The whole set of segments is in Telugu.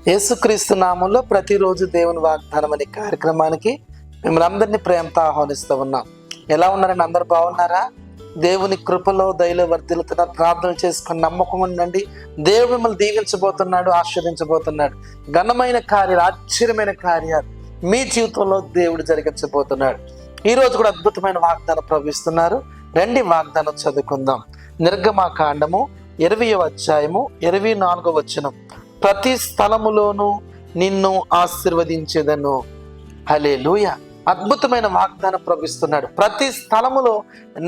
యేసుక్రీస్తు నామంలో ప్రతిరోజు దేవుని వాగ్దానం అనే కార్యక్రమానికి మిమ్మల్ని అందరినీ ప్రేమతో ఆహ్వానిస్తూ ఉన్నాం. ఎలా ఉన్నారండి? అందరు బాగున్నారా? దేవుని కృపలో దయలో వర్ధిల్లుతున్నారు. ప్రార్థనలు చేసుకొని నమ్మకం ఉండండి. దేవుడు మిమ్మల్ని దీవించబోతున్నాడు, ఆశీర్వదించబోతున్నాడు. ఘనమైన కార్యాలు, ఆశ్చర్యమైన కార్యాలు మీ జీవితంలో దేవుడు జరిగించబోతున్నాడు. ఈ రోజు కూడా అద్భుతమైన వాగ్దానం ప్రవహిస్తున్నారు. రండి వాగ్దానం చదువుకుందాం. నిర్గమాకాండము 20వ అధ్యాయము 24వ వచనం. ప్రతి స్థలములోనూ నిన్ను ఆశీర్వదించేదను. హల్లెలూయా. అద్భుతమైన వాగ్దానం ప్రవహిస్తున్నాడు. ప్రతి స్థలములో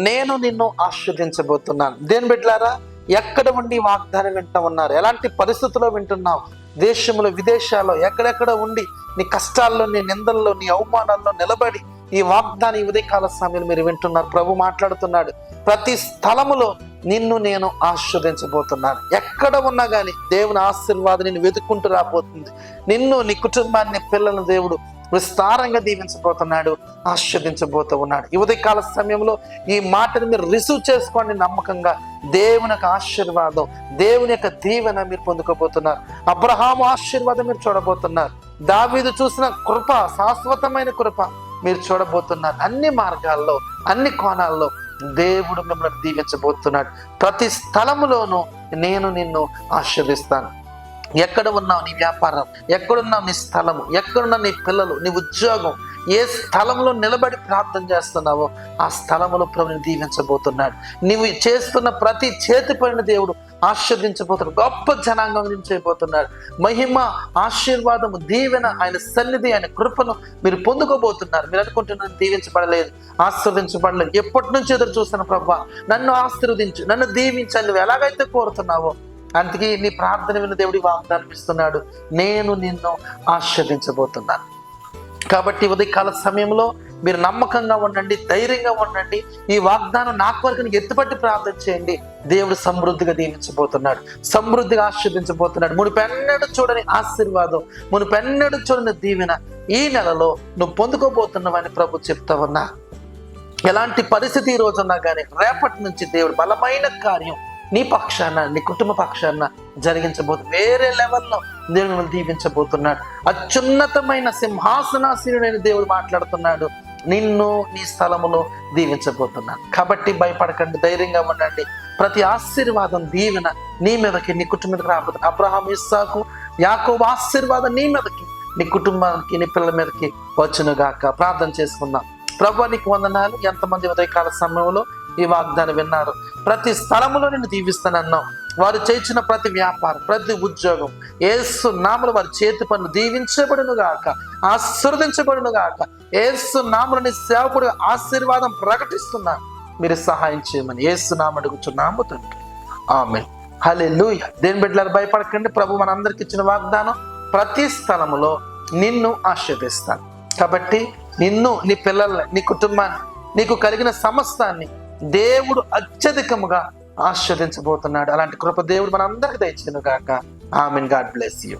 నేను నిన్ను ఆశీర్వదించబోతున్నాను. దేని బిడ్డలారా, ఎక్కడ ఉండి వాగ్దానం వింటూ ఉన్నారు? ఎలాంటి పరిస్థితుల్లో వింటున్నావు? దేశంలో, విదేశాల్లో, ఎక్కడెక్కడ ఉండి నీ కష్టాల్లో, నీ నిందల్లో, నీ అవమానాల్లో నిలబడి ఈ వాగ్దానం ఉదయకాల సమయంలో మీరు వింటున్నారు. ప్రభు మాట్లాడుతున్నాడు. ప్రతి స్థలములో నిన్ను నేను ఆశీర్వదించబోతున్నాను. ఎక్కడ ఉన్నా కానీ దేవుని ఆశీర్వాదం నిన్ను వెతుక్కుంటూ రాబోతుంది. నిన్ను, నీ కుటుంబాన్ని, పిల్లలను దేవుడు విస్తారంగా దీవించబోతున్నాడు, ఆశీర్వదించబోతూ ఉన్నాడు. ఈ ఉదయకాల సమయంలో ఈ మాటను మీరు రిసీవ్ చేసుకోండి. నమ్మకంగా దేవుని యొక్క ఆశీర్వాదం, దేవుని యొక్క దీవెన మీరు పొందుకోబోతున్నారు. అబ్రహాము ఆశీర్వాదం మీరు చూడబోతున్నారు. దావీదు చూసిన కృప, శాశ్వతమైన కృప మీరు చూడబోతున్నారు. అన్ని మార్గాల్లో, అన్ని కోణాల్లో దేవుడు మిమ్మల్ని దీవించబోతున్నాడు. ప్రతి స్థలములోనూ నేను నిన్ను ఆశీర్వదిస్తాను. ఎక్కడ ఉన్నావు నీ వ్యాపారం, ఎక్కడున్నావు నీ స్థలము, ఎక్కడున్నా నీ పిల్లలు, నీ ఉద్యోగం, ఏ స్థలంలో నిలబడి ప్రార్థన చేస్తున్నావో ఆ స్థలములో ప్రభుని దీవించబోతున్నాడు. నీవు చేస్తున్న ప్రతి చేతి పనిని దేవుడు ఆశీర్వదించబోతున్నాడు. గొప్ప జనాంగం నుంచి అయిపోతున్నాడు. మహిమ, ఆశీర్వాదము, దీవెన, ఆయన సన్నిధి, ఆయన కృపను మీరు పొందుకోబోతున్నారు. మీరు అనుకుంటున్నారు దీవించబడలేదు, ఆశీర్వదించబడలేదు, ఎప్పటి నుంచి ఎదురు చూస్తున్న ప్రభువా నన్ను ఆశీర్వదించు, నన్ను దీవించు, నువ్వు ఎలాగైతే కోరుతున్నావో అందుకే నీ ప్రార్థన విన్న దేవుడి వాగ్దానం ఇస్తున్నాడు. నేను నిన్ను ఆశీర్వదించబోతున్నాను. కాబట్టి ఉదయకాల సమయంలో మీరు నమ్మకంగా ఉండండి, ధైర్యంగా ఉండండి. ఈ వాగ్దానం నా కొరకు ఎత్తుపట్టి ప్రార్థన చేయండి. దేవుడు సమృద్ధిగా దీవించబోతున్నాడు, సమృద్ధిగా ఆశీర్వదించబోతున్నాడు. మునుపెన్నడూ చూడని ఆశీర్వాదం, మునుపెన్నడూ చూడని దీవెన ఈ నెలలో నువ్వు పొందుకోబోతున్నావని ప్రభు చెప్తా ఉన్నా. ఎలాంటి పరిస్థితి ఈ రోజున్నా కానీ రేపటి నుంచి దేవుడు బలమైన కార్యం నీ పక్షాన, నీ కుటుంబ పక్షాన జరిగించబోతు. వేరే లెవెల్లో దేవుడు దీవించబోతున్నాడు. అత్యున్నతమైన సింహాసనాసీనుడైన దేవుడు మాట్లాడుతున్నాడు. నిన్ను నీ స్థలములో దీవించబోతున్నాడు. కాబట్టి భయపడకండి, ధైర్యంగా ఉండండి. ప్రతి ఆశీర్వాదం, దీవెన నీ మీదకి, నీ కుటుంబం మీదకి రాబోతుంది. అబ్రహాము, ఇస్సాకు, యాకోబు ఆశీర్వాదం నీ మీదకి, నీ కుటుంబానికి, నీ పిల్లల మీదకి వచ్చునుగాక. ప్రార్థన చేసుకుందాం. ప్రభువా నీకు వందనాలు. ఎంతమంది ఉదయకాల సమయంలో ఈ వాగ్దానం విన్నారు? ప్రతి స్థలములో నిన్ను దీవిస్తానన్నావు. వారు చేసిన ప్రతి వ్యాపారం, ప్రతి ఉద్యోగం యేసు నామములో వారి చేతి పనులు దీవించబడును గాక, ఆశీర్వదించబడును గాక. యేసు నామములో నీ సేవకుడు ఆశీర్వాదం ప్రకటిస్తున్నాను. మీరు సహాయం చేయమని యేసు నామమున అడుగుచున్నాము తండ్రి. ఆమేన్. హల్లెలూయా. దేని బిడ్డలారా భయపడకండి. ప్రభు మనందరికి ఇచ్చిన వాగ్దానం ప్రతి స్థలములో నిన్ను ఆశీర్వదిస్తాను. కాబట్టి నిన్ను, నీ పిల్లల్ని, నీ కుటుంబాన్ని, నీకు కలిగిన సమస్తాన్ని దేవుడు అత్యధికముగా ఆశీర్వదించబోతున్నాడు. అలాంటి కృప దేవుడు మనందరికి దయచేయును గాక. ఆమేన్. God bless you.